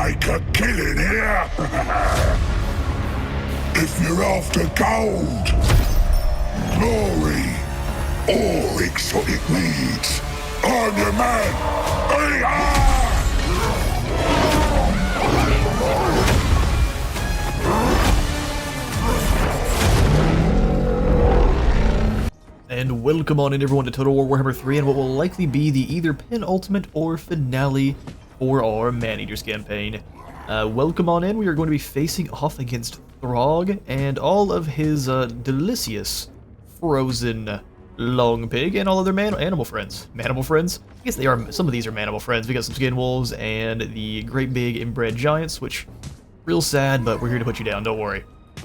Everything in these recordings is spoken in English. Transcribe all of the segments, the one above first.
make a killing here. If you're after gold, glory, or exotic needs, I'm your man. And welcome on in everyone to Total War Warhammer 3 and what will likely be the either penultimate or finale for our Maneaters campaign. Welcome on in. We are going to be facing off against Throg and all of his delicious frozen long pig and all other animal friends. Manimal friends? I guess they are. Some of these are manimal friends. We got some skin wolves and the great big inbred giants, which real sad, but we're here to put you down. Don't worry.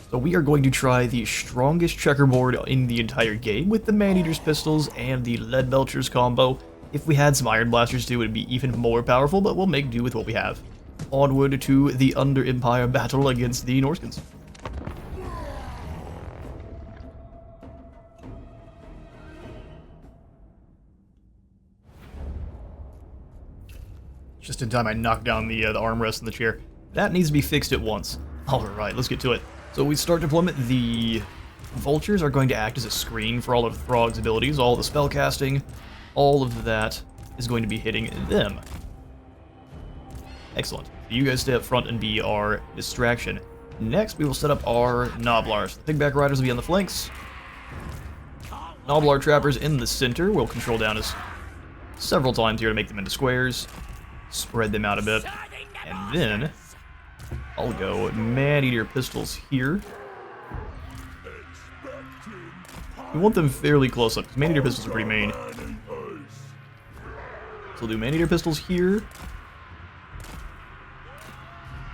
So we are going to try the strongest checkerboard in the entire game with the Maneaters pistols and the Lead Belchers combo. If we had some Iron Blasters too, it would be even more powerful, but we'll make do with what we have. Onward to the Under Empire battle against the Norskins. Just in time I knocked down the armrest in the chair. That needs to be fixed at once. Alright, let's get to it. So we start deployment. The vultures are going to act as a screen for all of Throg's abilities, all the spell casting, all of that is going to be hitting them. Excellent. So you guys stay up front and be our distraction. Next, we will set up our Gnoblars. The Pigback Riders will be on the flanks. Gnoblar Trappers in the center. We'll control down as several times here to make them into squares. Spread them out a bit. And then I'll go Maneater pistols here. We want them fairly close up, because Maneater pistols are pretty main. So we'll do Maneater pistols here.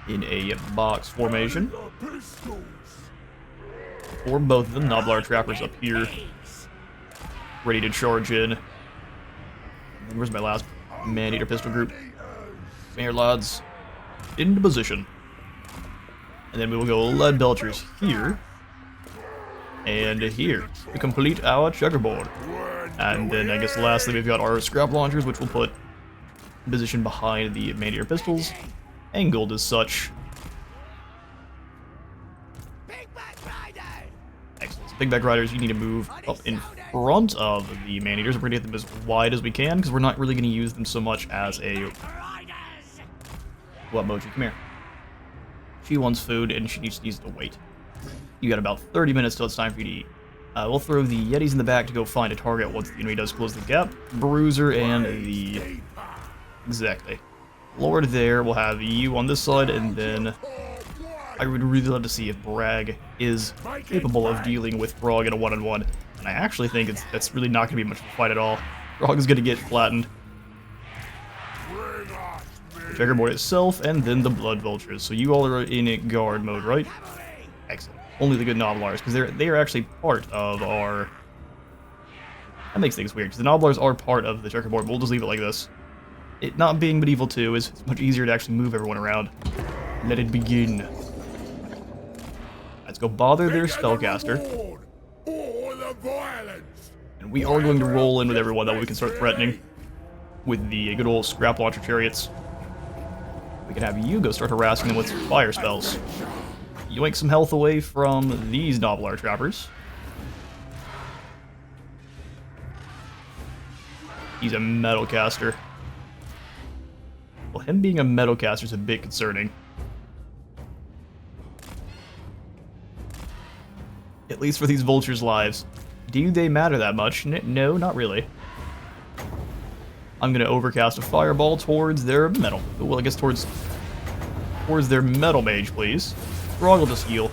In a box formation. For both of them, Gnoblar Trappers up here. Ready to charge in. And then where's my last Maneater pistol group? Come here, lads. Into position. And then we will go Lead Belchers here. And here. To complete our checkerboard. And then I guess lastly we've got our Scrap Launchers, which we'll put in position behind the Maneater pistols. Angled as such. Excellent. So Pigback Riders, you need to move up in front of the Maneaters. We're going to get them as wide as we can, because we're not really going to use them so much as a... What, Moji? Come here. She wants food, and she needs to wait. You got about 30 minutes till it's time for you to eat. We'll throw the Yetis in the back to go find a target once the enemy does close the gap. Bruiser and the... Exactly. Lord there, we'll have you on this side, and then... I would really love to see if Bragg is capable of dealing with Throg in a one-on-one. And I actually think that's really not going to be much of a fight at all. Throg is going to get flattened. Checkerboard itself, and then the Blood Vultures. So you all are in guard mode, right? Excellent. Only the good Gnoblars, because they are actually part of our... That makes things weird, because the Gnoblars are part of the checkerboard, but we'll just leave it like this. It not being Medieval 2 is much easier to actually move everyone around. Let it begin. Let's go bother their Spellcaster. And we are going to roll in with everyone, that way we can start threatening with the good old Scrap Launcher Chariots. We can have you go start harassing them with some fire spells. Yoink some health away from these Gnoblar Trappers. He's a Metal Caster. Well, him being a Metal Caster is a bit concerning. At least for these Vultures' lives. Do they matter that much? No, not really. I'm gonna overcast a fireball towards their metal. Well, I guess towards their metal mage, please. Throg will just heal.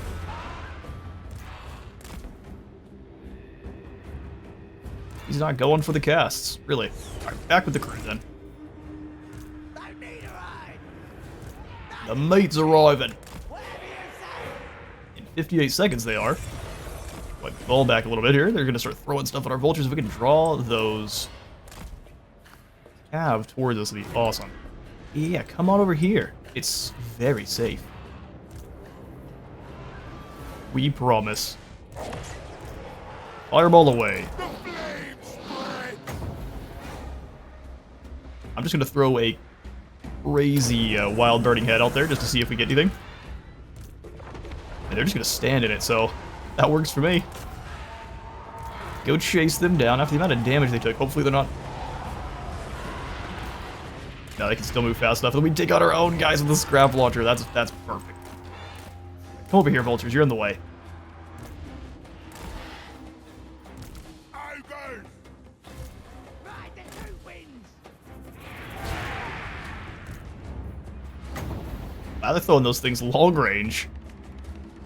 He's not going for the casts, really. Alright, back with the crew then. The mate's arriving. In 58 seconds they are. Like, fall back a little bit here. They're gonna start throwing stuff at our vultures. If we can draw those cav towards us, would be awesome. Yeah, come on over here. It's very safe. We promise. Fireball away. I'm just gonna throw a crazy wild burning head out there just to see if we get anything. And they're just going to stand in it, so that works for me. Go chase them down after the amount of damage they took. Hopefully they're not... No, they can still move fast enough. And we take out our own guys with the scrap launcher. That's perfect. Come over here, vultures. You're in the way. Wow, they're throwing those things long range.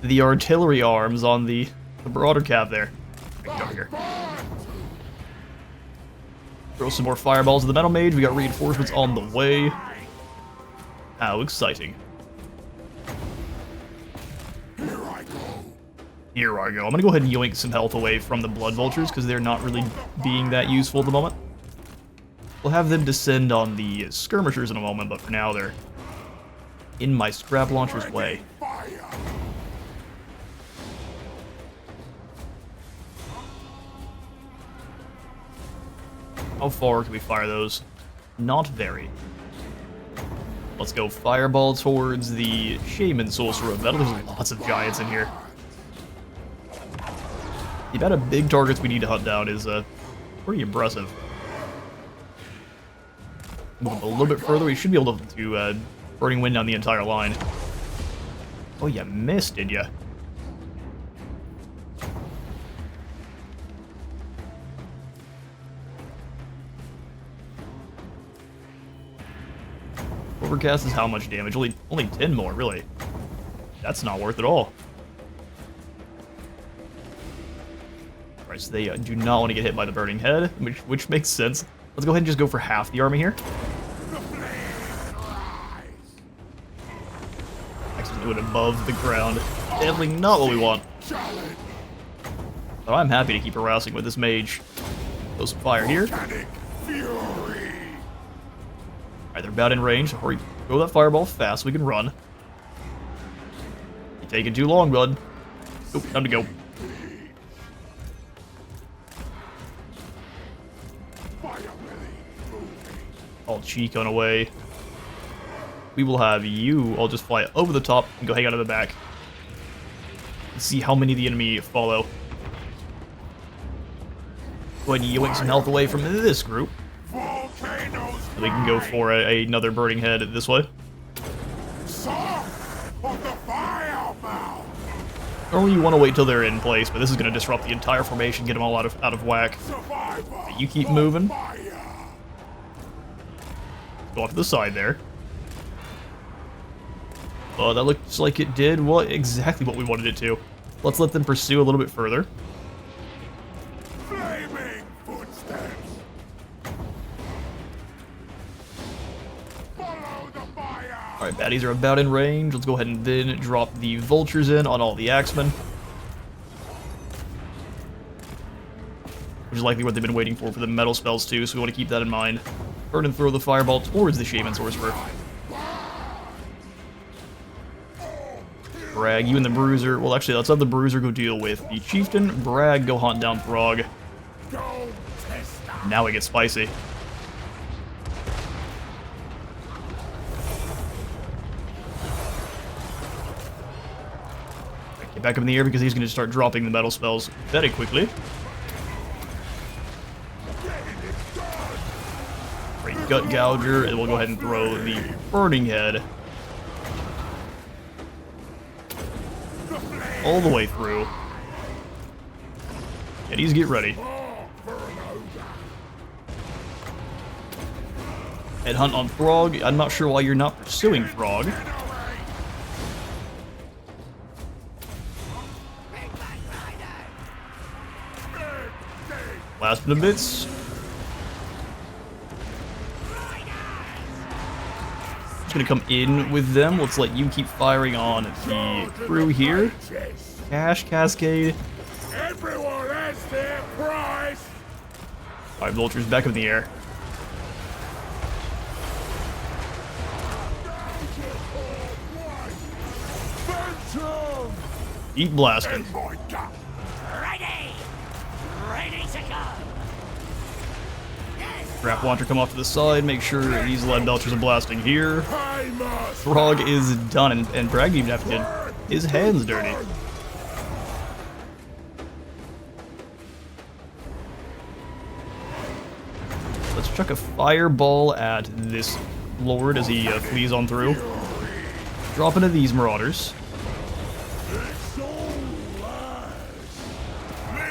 The artillery arms on the Marauder Cav there. Get over here. Throw some more fireballs at the Metal Mage. We got reinforcements on the way. How exciting. Here I go. I'm going to go ahead and yoink some health away from the Blood Vultures because they're not really being that useful at the moment. We'll have them descend on the Skirmishers in a moment, but for now they're in my Scrap Launcher's way. How far can we fire those? Not very. Let's go Fireball towards the Shaman Sorcerer of Metal. There's lots of giants in here. The amount of big targets we need to hunt down is pretty impressive. Move a little bit further, we should be able to Burning Wind down the entire line. Oh, you missed, did ya? Overcast is how much damage? Only 10 more, really. That's not worth it all. Alright, so they do not want to get hit by the Burning Head, which makes sense. Let's go ahead and just go for half the army here. Actually do it above the ground. Definitely not what we want. But I'm happy to keep harassing with this mage. Throw some fire here. Alright, they're about in range, so hurry. Throw that fireball fast so we can run. You're taking too long, bud. Oop, time to go. All cheek on away. We will have you. I'll just fly over the top and go hang out in the back. Let's see how many of the enemy follow. Go ahead and yoink some health away from this group. So we can go for another Burning Head this way. Normally you want to wait till they're in place, but this is going to disrupt the entire formation, get them all out of whack. But you keep moving. Go off to the side there. Oh, that looks like it did exactly what we wanted it to. Let's let them pursue a little bit further. Flaming footsteps. Follow the fire. Alright, baddies are about in range. Let's go ahead and then drop the vultures in on all the axemen. Which is likely what they've been waiting for the metal spells too, so we want to keep that in mind. Burn and throw the fireball towards the Shaman Sorcerer. Brag, you and the Bruiser. Well, actually, let's have the Bruiser go deal with the Chieftain. Brag, go hunt down Throg. Now it gets spicy. Get back up in the air because he's going to start dropping the metal spells very quickly. Great Gut Gouger, and we'll go ahead and throw the Burning Head all the way through. Eddies, get ready. Headhunt on Throg. I'm not sure why you're not pursuing Throg. Last bit of bits. Just gonna come in with them. Let's let you keep firing on the crew here. Cash Cascade. Everyone has their price. Alright, vultures back up in the air. Eat blasting. Ready! Ready to go! Trap launcher come off to the side, make sure these lead belchers are blasting here. I must. Throg is done, and Bragg didn't even have to get his hands dirty. Let's chuck a fireball at this lord as he flees on through. Drop into these marauders.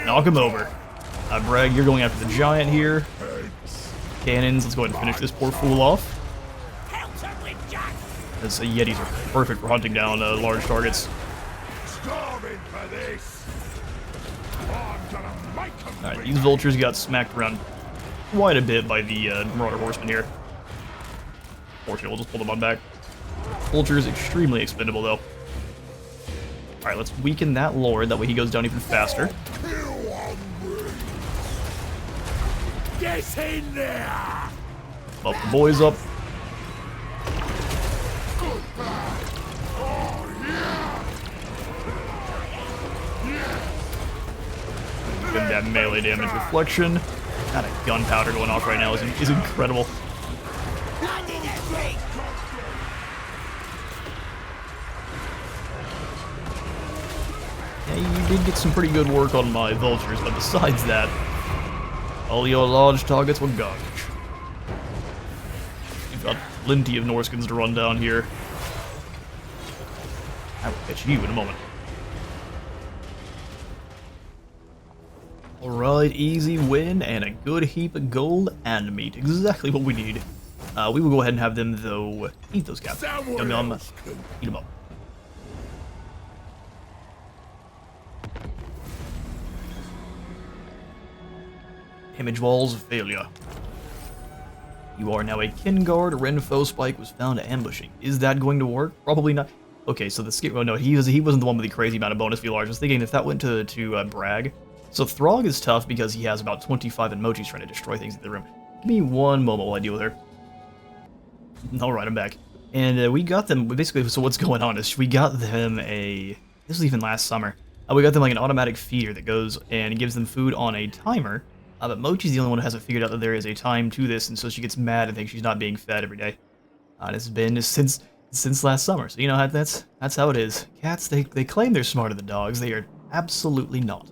Knock him over. Bragg, you're going after the giant here. Cannons, let's go ahead and finish this poor fool off. As Yetis are perfect for hunting down large targets. Starving for this. I'm gonna make 'em Alright, these vultures got smacked around quite a bit by the Marauder Horsemen here. Fortunately, we'll just pull them on back. Vultures extremely expendable though. Alright, let's weaken that lord, that way he goes down even faster. Get in there. Buff the boys up. Get that melee damage reflection. Got a gunpowder going off right now is incredible. Yeah, you did get some pretty good work on my vultures, but besides that, all your large targets were garbage. You've got plenty of Norskins to run down here. I will catch you in a moment. Alright, easy win and a good heap of gold and meat. Exactly what we need. We will go ahead and have them, though, eat those cats. Yum yum. Eat them up. Image walls of failure. You are now a kin guard. Renfo Spike was found ambushing. Is that going to work? Probably not. Okay, so the skip. Oh no, he wasn't the one with the crazy amount of bonus VLRs. I was thinking if that went to Bragg. So Throg is tough because he has about 25 emojis trying to destroy things in the room. Give me one moment while I deal with her. Alright, I'm back. And we got them, basically, so what's going on is we got them this was even last summer. We got them like an automatic feeder that goes and gives them food on a timer. But Mochi's the only one who hasn't figured out that there is a time to this, and so she gets mad and thinks she's not being fed every day. And it's been since last summer, so you know that's how it is. Cats, they claim they're smarter than dogs. They are absolutely not.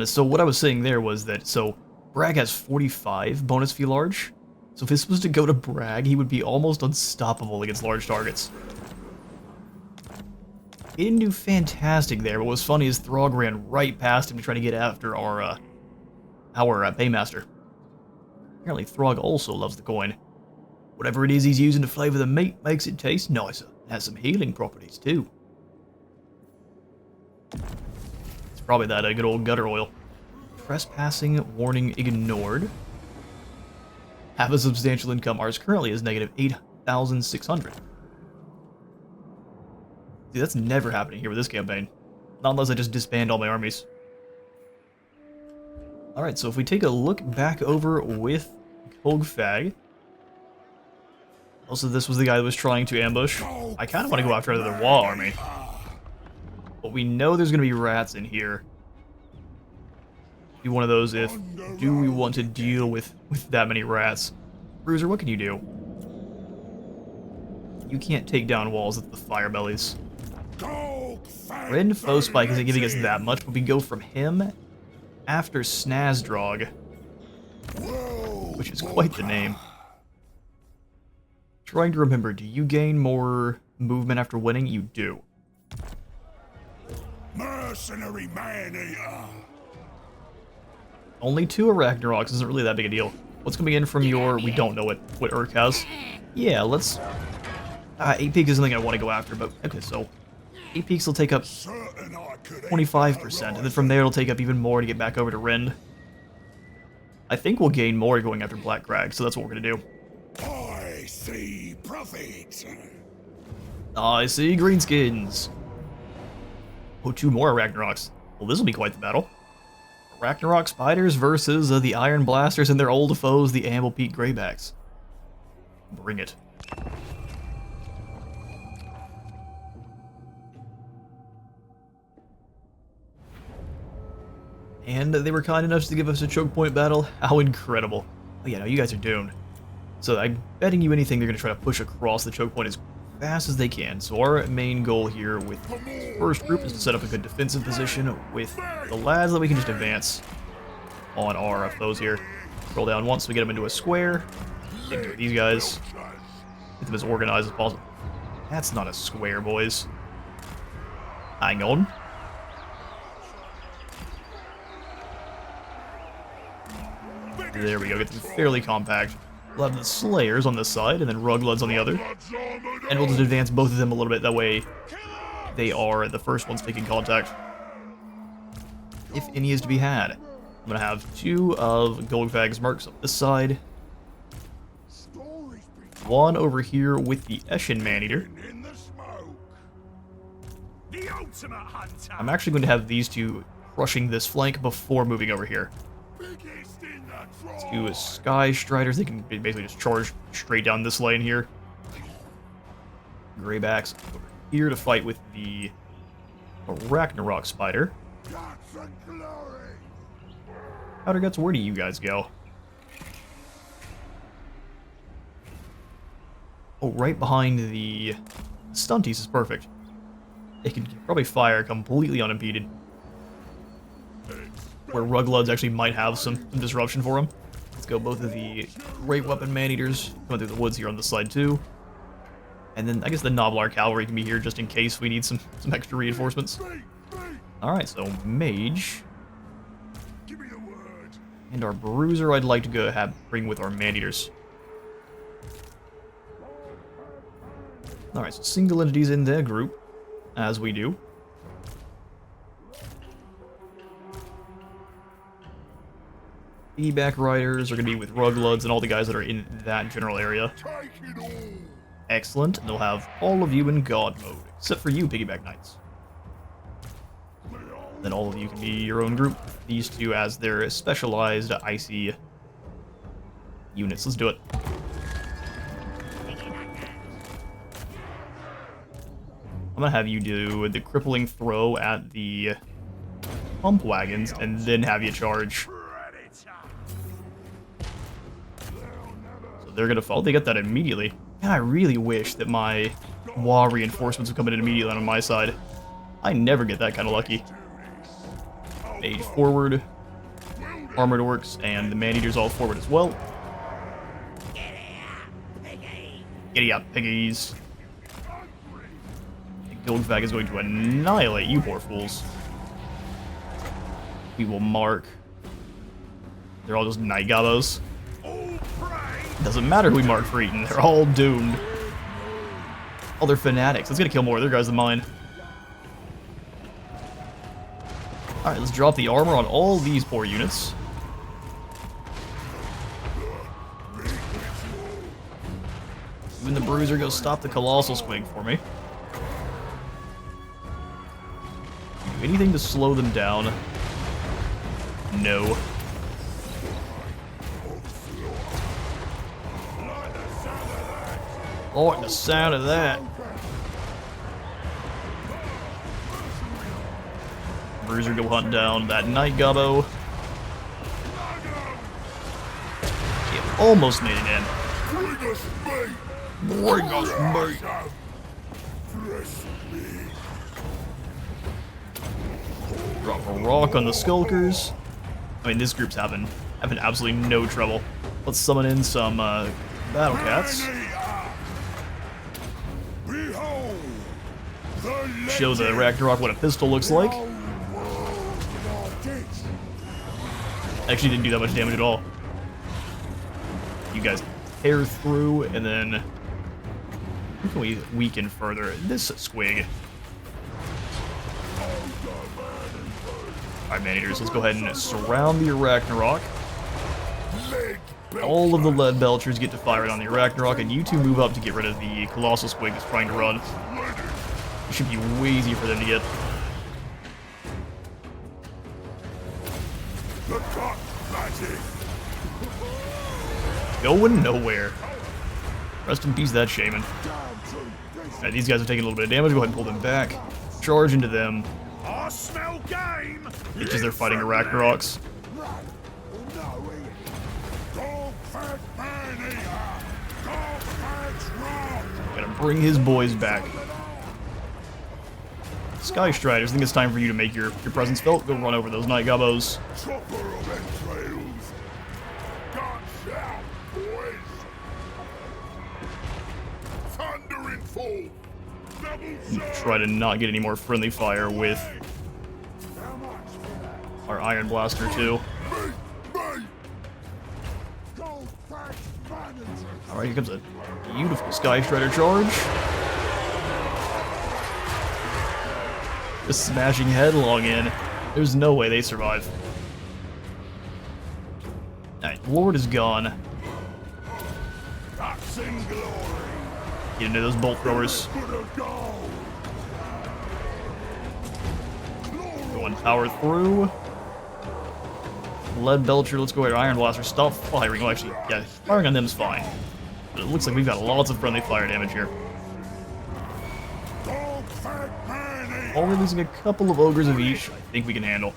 So what I was saying there was that, so Bragg has 45 bonus fee large. So if this was to go to Bragg, he would be almost unstoppable against large targets. He didn't do fantastic there, but what was funny is Throg ran right past him to try to get after our paymaster. Apparently Throg also loves the coin. Whatever it is he's using to flavor the meat makes it taste nicer. It has some healing properties too. It's probably that good old gutter oil. Trespassing warning ignored. Have a substantial income. Ours currently is negative 8,600. See, that's never happening here with this campaign. Not unless I just disband all my armies. Alright, so if we take a look back over with Golgfag. Also, this was the guy that was trying to ambush. I kind of want to go after the wall army. But we know there's going to be rats in here. Be one of those if, do we want to deal with that many rats? Bruiser, what can you do? You can't take down walls with the fire bellies. Renfo Spike isn't giving us that much, but we go from him after Snazdrog, which is quite the name. Trying to remember, do you gain more movement after winning? You do. Mercenary Maneater. Only 2 Arachnaroks isn't really that big a deal. What's coming in from your... We don't know what Urk has. Yeah, let's... 8 Peaks isn't something I want to go after, but... Okay, so... 8 Peaks will take up 25%, and then from there it'll take up even more to get back over to Rend. I think we'll gain more going after Black Crag, so that's what we're gonna do. I see profit. I see greenskins. Oh, 2 more Arachnaroks. Well, this will be quite the battle. Arachnarok Spiders versus the Iron Blasters and their old foes, the Amble Peak Greybacks. Bring it. And they were kind enough to give us a choke point battle. How incredible. Oh yeah, no, you guys are doomed. So I'm betting you anything they're going to try to push across the choke point as fast as they can. So our main goal here with the first group is to set up a good defensive position with the lads that we can just advance on our foes here. Roll down once, we get them into a square. Get into these guys. Get them as organized as possible. That's not a square, boys. Hang on. There we go, get them fairly compact. We'll have the Slayers on this side, and then Rugloods on the other. And we'll just advance both of them a little bit, that way they are the first ones taking contact. If any is to be had. I'm going to have 2 of Golgfag's marks on this side. 1 over here with the Eshin Maneater. I'm actually going to have these 2 crushing this flank before moving over here. 2 Sky Striders, they can basically just charge straight down this lane here. Greybacks over here to fight with the Ragnarok Spider. Powder Guts, where do you guys go? Oh, right behind the Stunties is perfect. They can probably fire completely unimpeded. Where Rugloods actually might have some disruption for them. Let's go both of the Great Weapon Maneaters going through the woods here on this side too. And then I guess the Noblar Cavalry can be here just in case we need some extra reinforcements. Alright, so Mage. And our Bruiser I'd like to go bring with our Maneaters. Alright, so single entities in their group, as we do. Piggyback Riders are going to be with Rugloods and all the guys that are in that general area. Excellent, and they'll have all of you in God mode, except for you, Piggyback Knights. Then all of you can be your own group, these 2 as their specialized icy units. Let's do it. I'm going to have you do the crippling throw at the pump wagons, and then have you charge. They're gonna fall. They get that immediately. God, I really wish that my wall reinforcements would come in immediately on my side. I never get that kind of lucky. Mage forward. Armored Orcs and the Maneaters all forward as well. Giddy up, piggies. Golgfag is going to annihilate you poor fools. We will mark. They're all just Night Gobos. Doesn't matter who we mark for Eaton, they're all doomed. Oh, they're fanatics. Let's get to kill more of their guys than mine. Alright, let's drop the armor on all these poor units. Even the Bruiser go stop the Colossal Squig for me. Do anything to slow them down? No. Oh, the sound of that. Bruiser go hunt down that Night Gobbo. He almost made it in. Bring us meat. Drop a rock on the Skulkers. I mean, this group's having absolutely no trouble. Let's summon in some Battle Cats. Show the Ragnarok what a pistol looks like. Actually didn't do that much damage at all. You guys tear through, and then who can we weaken further? This Squig. Alright, Maneaters, let's go ahead and surround the Ragnarok. All of the lead belchers get to fire it on the Ragnarok, and you 2 move up to get rid of the Colossal Squig that's trying to run. It should be way easier for them to get. Going nowhere. Rest in peace, that shaman. Alright, these guys are taking a little bit of damage. Go ahead and pull them back. Charge into them. It's just they're fighting a Ragnaroks. bring his boys back. Sky Striders, I think it's time for you to make your presence felt. Go run over those Night Gobbos. Chopper of entrails. Guns out, boys. Thunder in full. Double Try to not get any more friendly fire with our Iron Blaster too. Alright, here comes a beautiful Sky Strider charge. Just smashing headlong in. There's no way they survive. Alright, Lord is gone. Get into those bolt throwers. Going power through. Lead Belcher, let's go ahead. Iron Blaster, stop firing. Oh, actually, yeah, firing on them is fine. But it looks like we've got lots of friendly fire damage here. Only losing a couple of ogres of each, I think we can handle.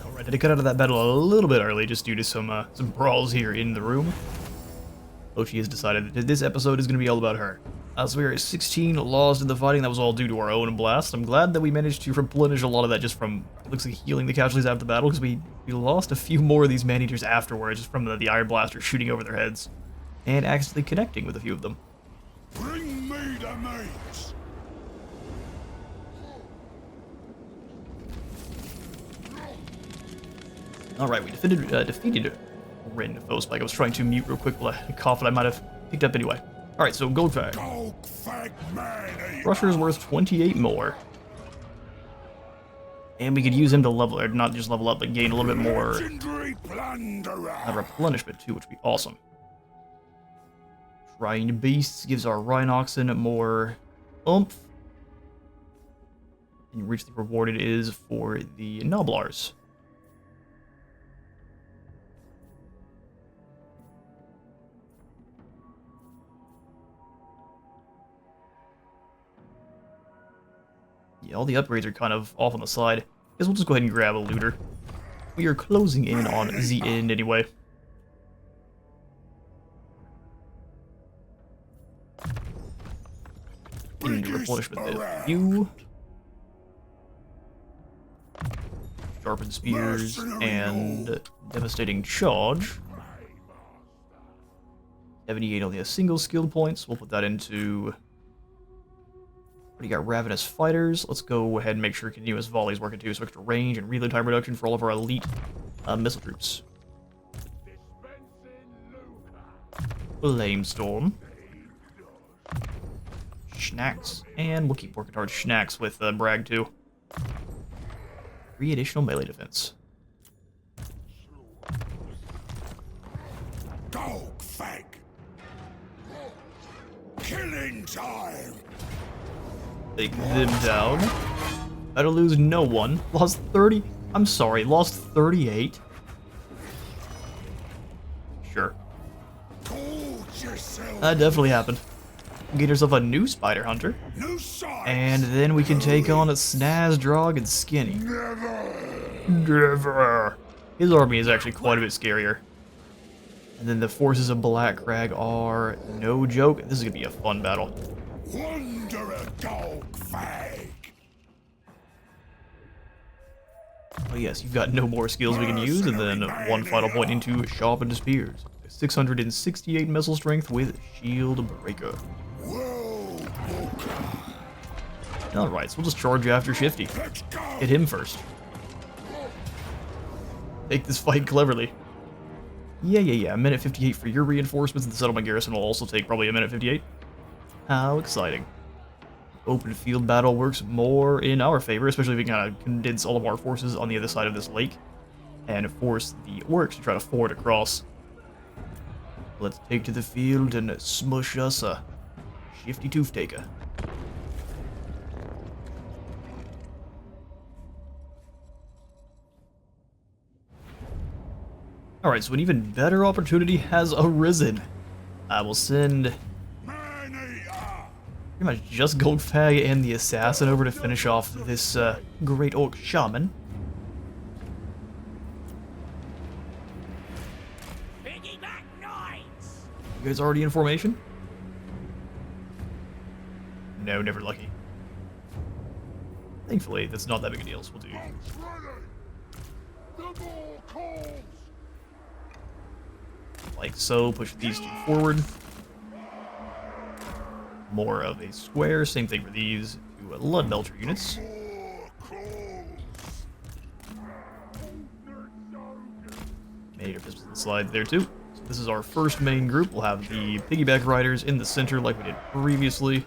Alright, had to cut out of that battle a little bit early just due to some brawls here in the room. Ochi has decided that this episode is going to be all about her. So we are at 16 lost in the fighting. That was all due to our own blast. I'm glad that we managed to replenish a lot of that just from, it looks like, healing the casualties after the battle, because we lost a few more of these Maneaters afterwards, just from the Iron Blaster shooting over their heads, and accidentally connecting with a few of them. Bring me the mates. Alright, we defeated Rin Foespike. I was trying to mute real quick while I coughed, but I might have picked up anyway. Alright, so Golgfag. Golgfag Maneater. Crusher is worth 28 more. And we could use him to level, or not just level up, but gain a little bit more replenishment too, which would be awesome. Trying Beasts gives our Rhinoxen more oomph. And richly rewarded is for the Noblars. Yeah, all the upgrades are kind of off on the side. Guess we'll just go ahead and grab a looter. We are closing in on the end anyway. Into replenishment there. You. Sharpened Spears and Devastating Charge. 78 only a single skill points. We'll put that into... You got Ravenous Fighters. Let's go ahead and make sure Continuous Volley is working too, so extra range and reload time reduction for all of our elite missile troops. Flamestorm. Schnacks. And we'll keep working towards Schnacks with Bragg too. 3 additional melee defense. Golgfag. Killing time. Take them down. Better lose no one. Lost 30. I'm sorry, lost 38. Sure. That definitely happened. Get yourself a new Spider Hunter. And then we can take on a Snazdrog and Skinny. Never. His army is actually quite a bit scarier. And then the forces of Black Crag are no joke. This is going to be a fun battle. Wonder a Golgfag. Oh yes, you've got no more skills we can use, and then one final point into Sharpened Spears. 668 missile strength with Shield Breaker. Alright, so we'll just charge after Shifty. Hit him first. Take this fight cleverly. Yeah, a minute 58 for your reinforcements, and the settlement garrison will also take probably a minute 58. How exciting. Open field battle works more in our favor, especially if we kind of condense all of our forces on the other side of this lake and force the orcs to try to ford across. Let's take to the field and smush us a Shifty Tooth Taker. Alright, so an even better opportunity has arisen. I will send pretty much just Golgfag and the Assassin over to finish off this Great Orc Shaman. You guys already in formation? No, never lucky. Thankfully, that's not that big a deal, so we'll do. Like so, push these two forward. More of a square, same thing for these two Blood Belcher units. Maneater pistols and slides there too. So this is our first main group. We'll have the piggyback riders in the center like we did previously.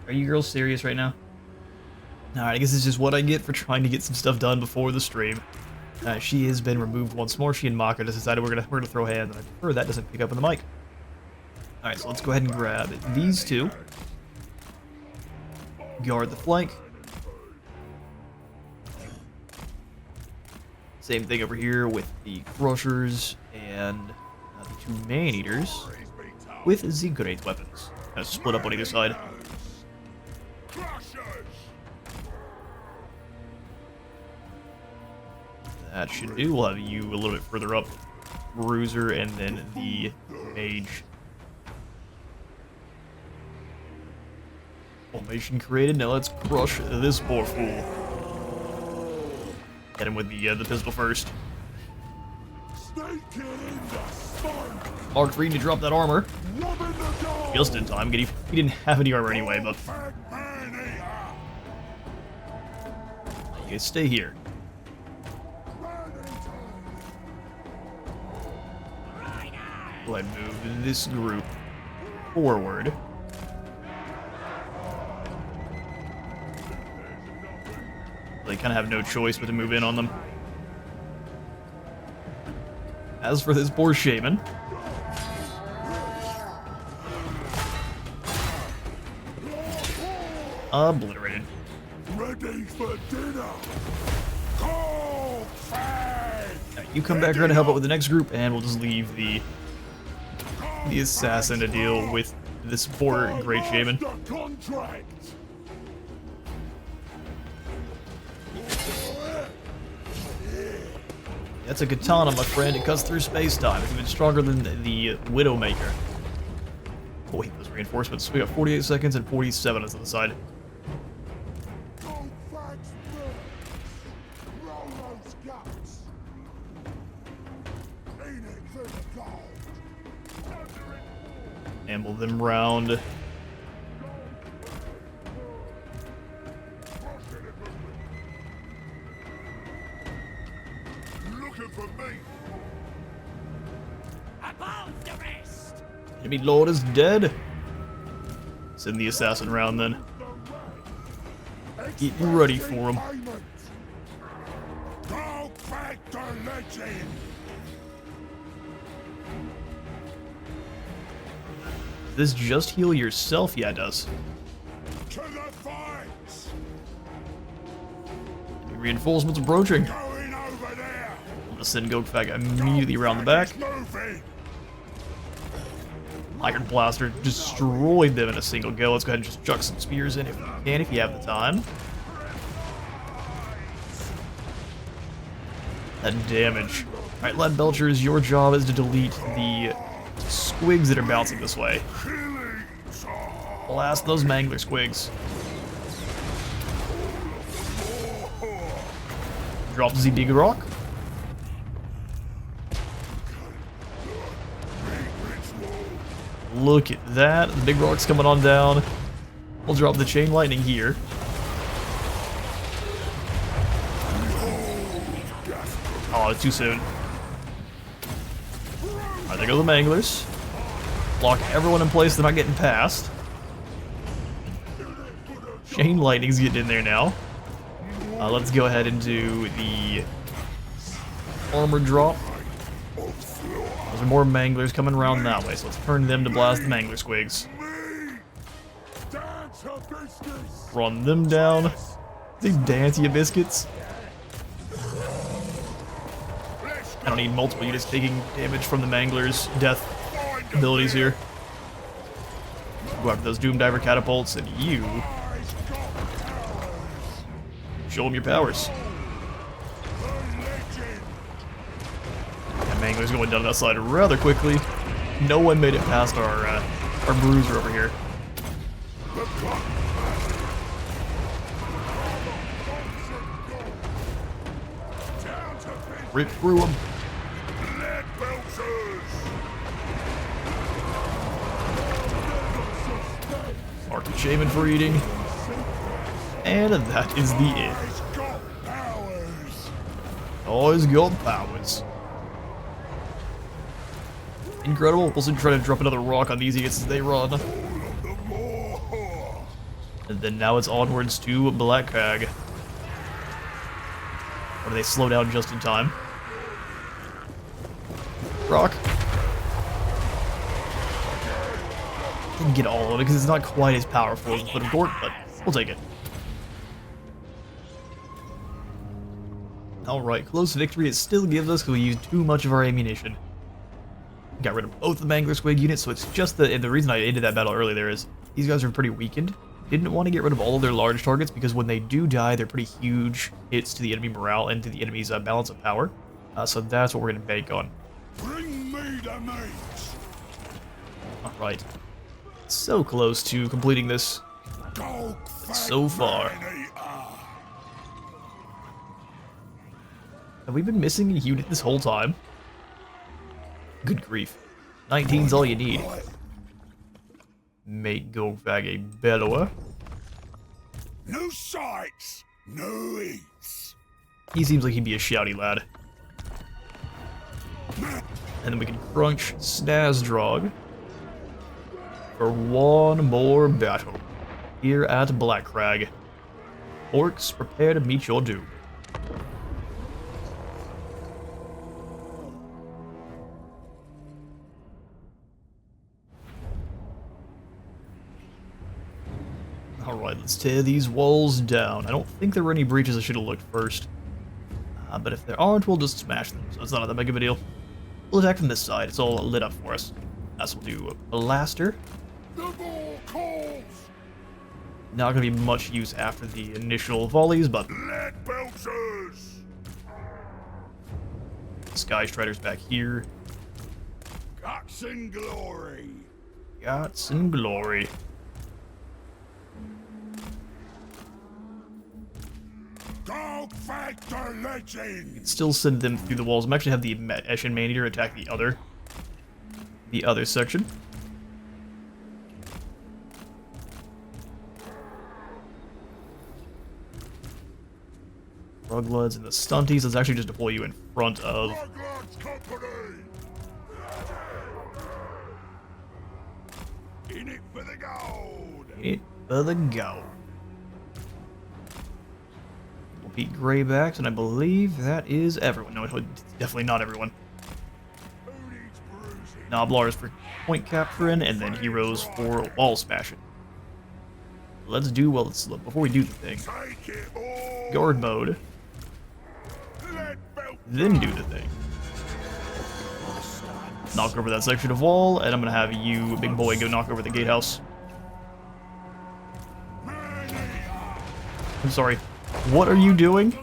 Are you girls serious right now? Alright, I guess it's just what I get for trying to get some stuff done before the stream. She has been removed once more. She and Maka just decided we're gonna throw hands, and I prefer that doesn't pick up on the mic. Alright, so let's go ahead and grab these two. Guard the flank. Same thing over here with the Crushers and the two Man-Eaters with the great weapons. Kind of split up on either side. That should do. We'll have you a little bit further up. Bruiser and then the Mage. Formation created. Now let's crush this poor fool. Get him with the pistol first. Mark 3 to drop that armor. Just in time. He didn't have any armor anyway, but... Okay, stay here. Go ahead and move this group forward. They kind of have no choice but to move in on them. As for this poor shaman, obliterated. Ready for dinner. Golgfag! Right, you come back around to help out with the next group, and we'll just leave the assassin to deal with this poor great shaman. That's a katana, my friend. It cuts through space-time. It's even stronger than the Widowmaker. Oh wait, those reinforcements. We got 48 seconds and 47 on the side. Amble them round. Looking for me. Above the rest. Enemy Lord is dead. Send the assassin round then. Get ready for him. Golgfag the legend. Does this just heal yourself? Yeah, it does. To the fight. Reinforcements approaching. Going over there. I'm gonna send Golgfag immediately around the back. Moving. Iron Blaster destroyed them in a single go. Let's go ahead and just chuck some spears in if you can, if you have the time. That damage. Alright, Lead Belchers, your job is to delete the squigs that are bouncing this way. Blast those Mangler squigs. Drop the big rock. Look at that. The big rock's coming on down. We'll drop the chain lightning here. Oh, too soon. Alright, there go the Manglers. Lock everyone in place, they're not getting past. Chain lightning's getting in there now. Let's go ahead and do the armor drop. There's more Manglers coming around that way, so let's turn them to blast the Mangler squigs. Run them down. These dance, you biscuits. I don't need multiple units taking damage from the Mangler's death abilities here. Go after those Doom Diver catapults, and you show them your powers. And Mangler's going down that side rather quickly. No one made it past our our bruiser over here. Rip through him. Mark the shaman for eating. And that is the end. Oh, he's got powers. Incredible. We'll soon try to drop another rock on these idiots as they run. And then now it's onwards to Golgfag. Or do they slow down just in time? Rock. Didn't get all of it because it's not quite as powerful as the Foot of Gort, but we'll take it. Alright, close victory it still gives us because we used too much of our ammunition. Got rid of both the Mangler Squig units, so it's just the reason I ended that battle early there is these guys are pretty weakened. Didn't want to get rid of all of their large targets because when they do die, they're pretty huge hits to the enemy morale and to the enemy's balance of power. So that's what we're going to bank on. Bring me the meat. Alright. So close to completing this. Golgfag So far. Maneater. Have we been missing a unit this whole time? Good grief. 19's all you need. Make Golgfag a bellower. No sights, no eats. He seems like he'd be a shouty lad. And then we can crunch Snazdrog for one more battle here at Blackcrag. Orcs, prepare to meet your doom. Alright, let's tear these walls down. I don't think there were any breaches. I should have looked first. But if there aren't, we'll just smash them, so it's not that big of a deal. We'll attack from this side. It's all lit up for us. That's what we'll do. A blaster. The ball calls. Not going to be much use after the initial volleys, but Lead belchers. Sky Strider's back here. Guts and glory. Guts and glory. Golgfag the legend. Still send them through the walls. I'm actually have the Eshin Maneater attack the other section. Rugloods and the Stunties. Let's actually just deploy you in front of. Rugloods company. In it for the gold. It for the gold. We'll beat Greybacks, and I believe that is everyone. No, definitely not everyone. Who needs bruising? Noblars for point capturing, and then heroes for wall smashing. Let's do well. Look before we do the thing. Take it all. Guard mode, Lead belt. then do the thing. Knock over that section of wall, and I'm gonna have you, big boy, go knock over the gatehouse. I'm sorry. What are you doing?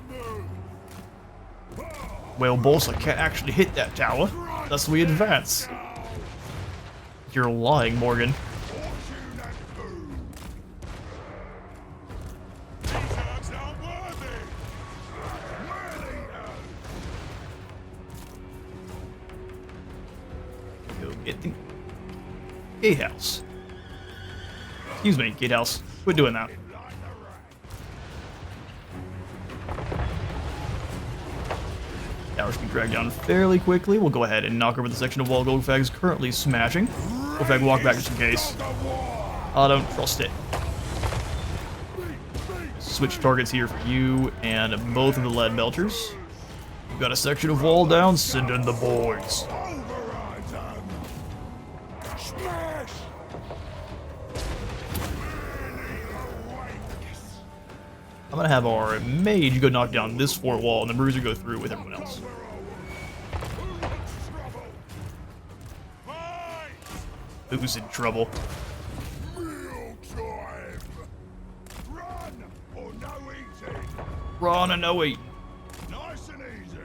Well, boss, I can't actually hit that tower. Thus we advance. You're lying, Morgan. Go get the gatehouse. Excuse me, gatehouse. Quit doing that. Towers can drag down fairly quickly. We'll go ahead and knock over the section of wall Golgfag is currently smashing. Golgfag, walk back just in case. I don't trust it. Switch targets here for you and both of the lead belchers. We've got a section of wall down. Send in the boys. I'm gonna have our mage go knock down this fort wall, and the bruiser go through with everyone else. Who's in trouble? Run and no eat. Nice and easy.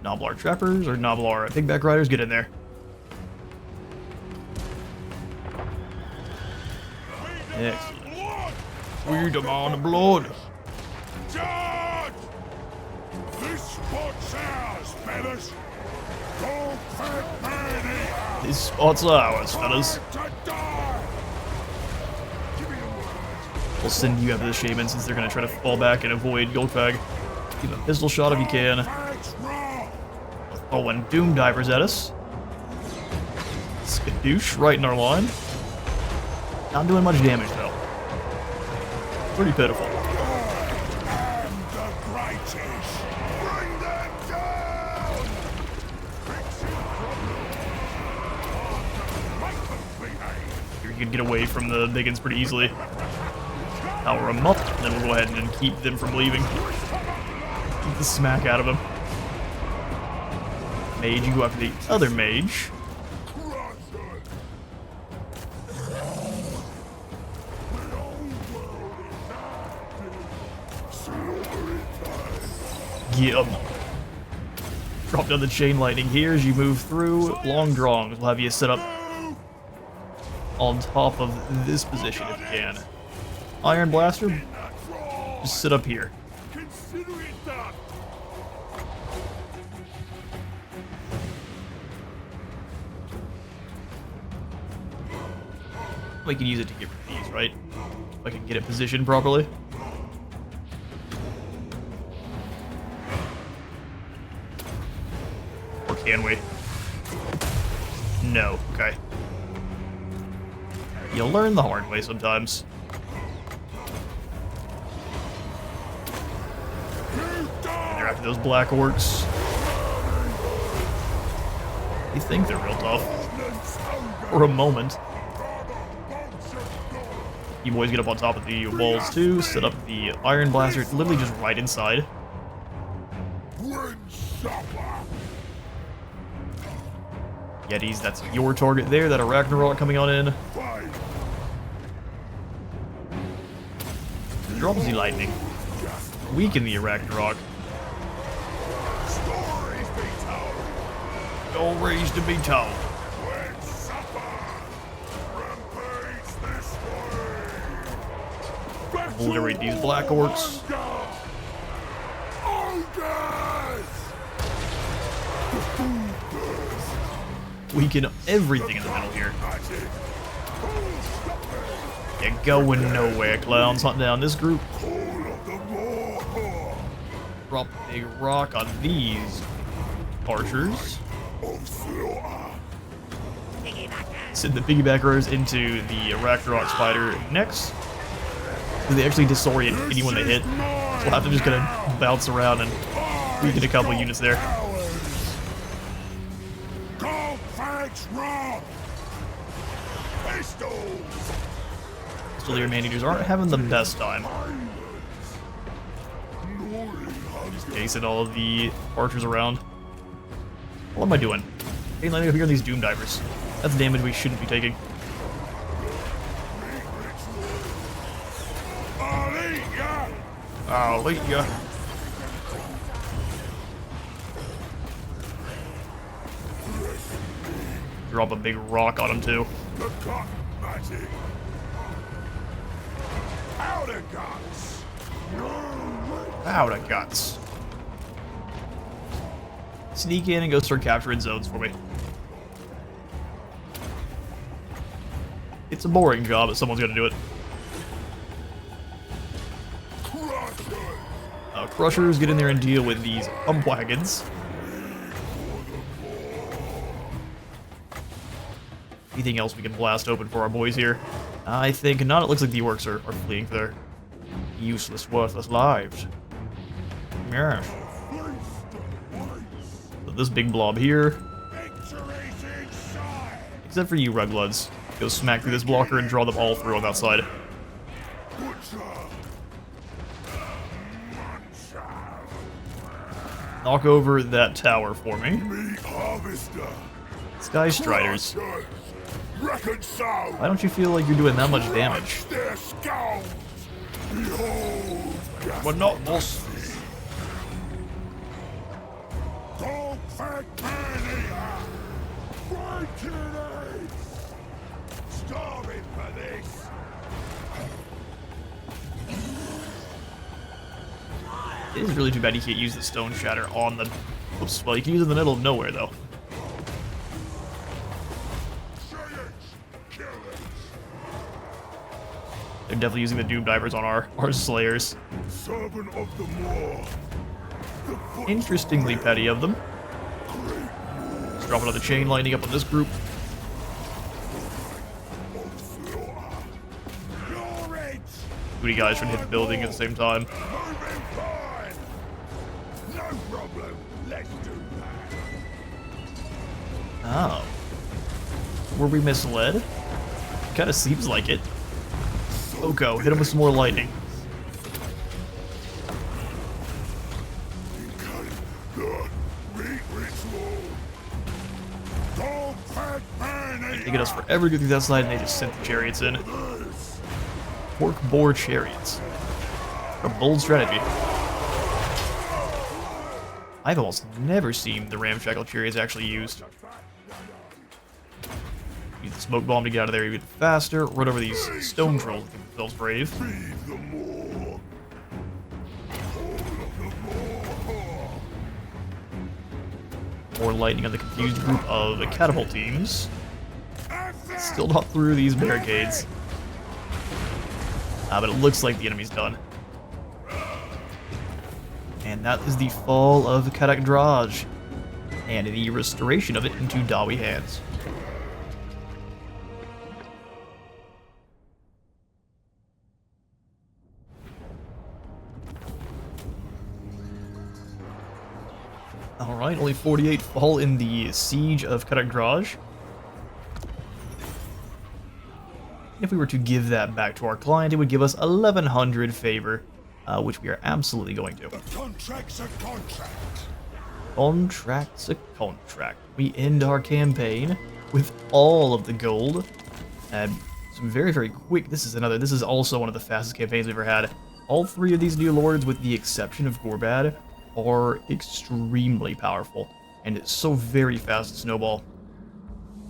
Noblar trappers or Noblar pigback riders, get in there. Excellent. We demand blood. Charge! This spot's ours, fellas. Golgfag Maneater. This spot's ours, fellas. To die! Give me the word. We'll send you after the shaman since they're gonna try to fall back and avoid Golgfag. Give him a pistol shot if you can. Golgfag's wrong. Throwing doom divers at us. Skadoosh right in our line. Not doing much damage though. Pretty pitiful. And the greatest. Bring them down! Make them behave. Here you can get away from the biggins pretty easily. Power them up, and then we'll go ahead and keep them from leaving. Keep the smack out of them. Mage, you go after the other mage. Get 'em. Drop down the chain lightning here as you move through. Long drongs will have you set up on top of this position if you can. Iron Blaster, just sit up here. Consider it done. We can use it to get rid of these, right? If I can get it positioned properly. Or can we? No, okay. You'll learn the hard way sometimes. And they're after those black orcs. They think they're real tough. For a moment. You boys get up on top of the walls too, set up the Iron Blaster. It's literally just right inside. Yetis, that's your target there. That Arachnarok coming on in. Drops the lightning. Weaken the Arachnarok. Stories to be told. Obliterate these black orcs. Weaken everything in the middle here. You're going nowhere, clowns. Hunt down this group. Drop a big rock on these archers. Send the piggybackers into the Arachnarok spider next. They actually disorient anyone they hit. So we'll have to just kind of bounce around and weaken a couple units there. Golgfag's wrong. Pistols. Still, your Maneaters aren't having the best time. Just casing all of the archers around. What am I doing? Hey, landing up here on these doom divers. That's damage we shouldn't be taking. I'll eat ya. Drop a big rock on him too. The cotton magic. Powder guts. Powder guts. Sneak in and go start capturing zones for me. It's a boring job, but someone's gonna do it. Crushers, get in there and deal with these hump wagons. Anything else we can blast open for our boys here? I think not. It looks like the orcs are fleeing for their useless, worthless lives. Yes. So this big blob here. Except for you, Rugbloods. Go smack through this blocker and draw them all through on that side. Knock over that tower for me. Sky Striders. Why don't you feel like you're doing that much damage? But not boss. Golgfag Maneater. Starving for this. It is really too bad you can't use the Stone Shatter on the... Oops, well, you can use it in the middle of nowhere, though. They're definitely using the Doom Divers on our Slayers. Servant of the Maw. Interestingly petty of them. Let's drop another Chain Lightning up on this group. Two guys trying to hit the building at the same time. No problem. Let's do that. Oh. Were we misled? Kinda seems like it. Oko, hit him with some more lightning. The meat ritual. Golgfag Maneater. Taking us forever to get through that slide, and they just sent the chariots in. Pork boar chariots. A bold strategy. I've almost never seen the ramshackle chariots actually used. Use the smoke bomb to get out of there even faster. Run over these stone trolls that think themselves brave. Feed the Maw. More lightning on the confused group of catapult teams. Still not through these barricades. But it looks like the enemy's done. And that is the fall of Kadak Draj, and the restoration of it into Dawi hands. Alright, only 48 fall in the siege of Kadak Draj. If we were to give that back to our client, it would give us 1100 favor, which we are absolutely going to. The contract's a contract. Contract's a contract. We end our campaign with all of the gold. And some very, very quick. This is also one of the fastest campaigns we've ever had. All three of these new lords, with the exception of Gorbad, are extremely powerful. And it's so very fast to snowball.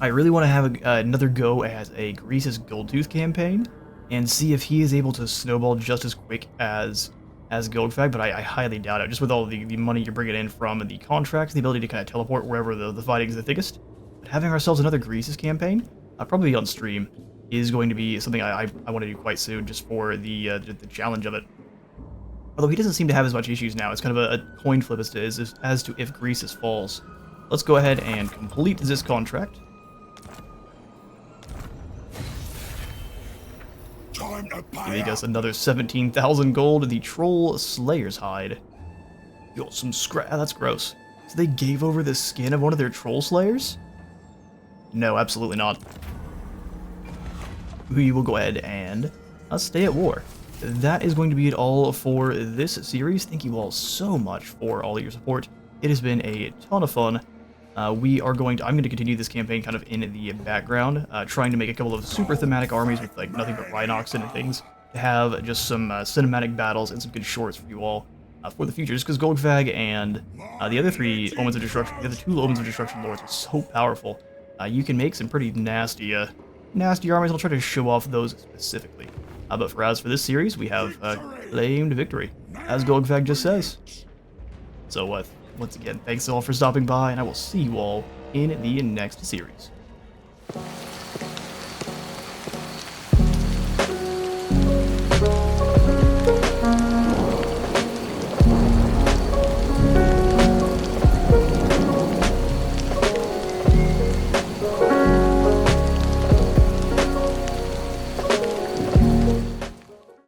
I really want to have another go as a Grease's Goldtooth campaign and see if he is able to snowball just as quick as Golgfag, but I highly doubt it, just with all the money you're bringing in from the contracts, the ability to kind of teleport wherever the fighting is the thickest. But having ourselves another Grease's campaign, probably on stream, is going to be something I want to do quite soon, just for the challenge of it. Although he doesn't seem to have as much issues now, it's kind of a coin flip as to if Grease's falls. Let's go ahead and complete this contract. Time to pay Giving up. us another 17,000 gold. The Troll Slayer's hide. Got some scrap. That's gross. So they gave over the skin of one of their Troll Slayers? No, absolutely not. We will go ahead and stay at war. That is going to be it all for this series. Thank you all so much for all of your support. It has been a ton of fun. I'm going to continue this campaign kind of in the background, trying to make a couple of super thematic armies with like nothing but Rhinox and things, to have just some cinematic battles and some good shorts for you all for the future, just because Golgfag and the other two Omens of Destruction lords are so powerful. You can make some pretty nasty armies. I'll try to show off those specifically. But for this series, we have claimed victory, as Golgfag just says. So once again, thanks all for stopping by, and I will see you all in the next series.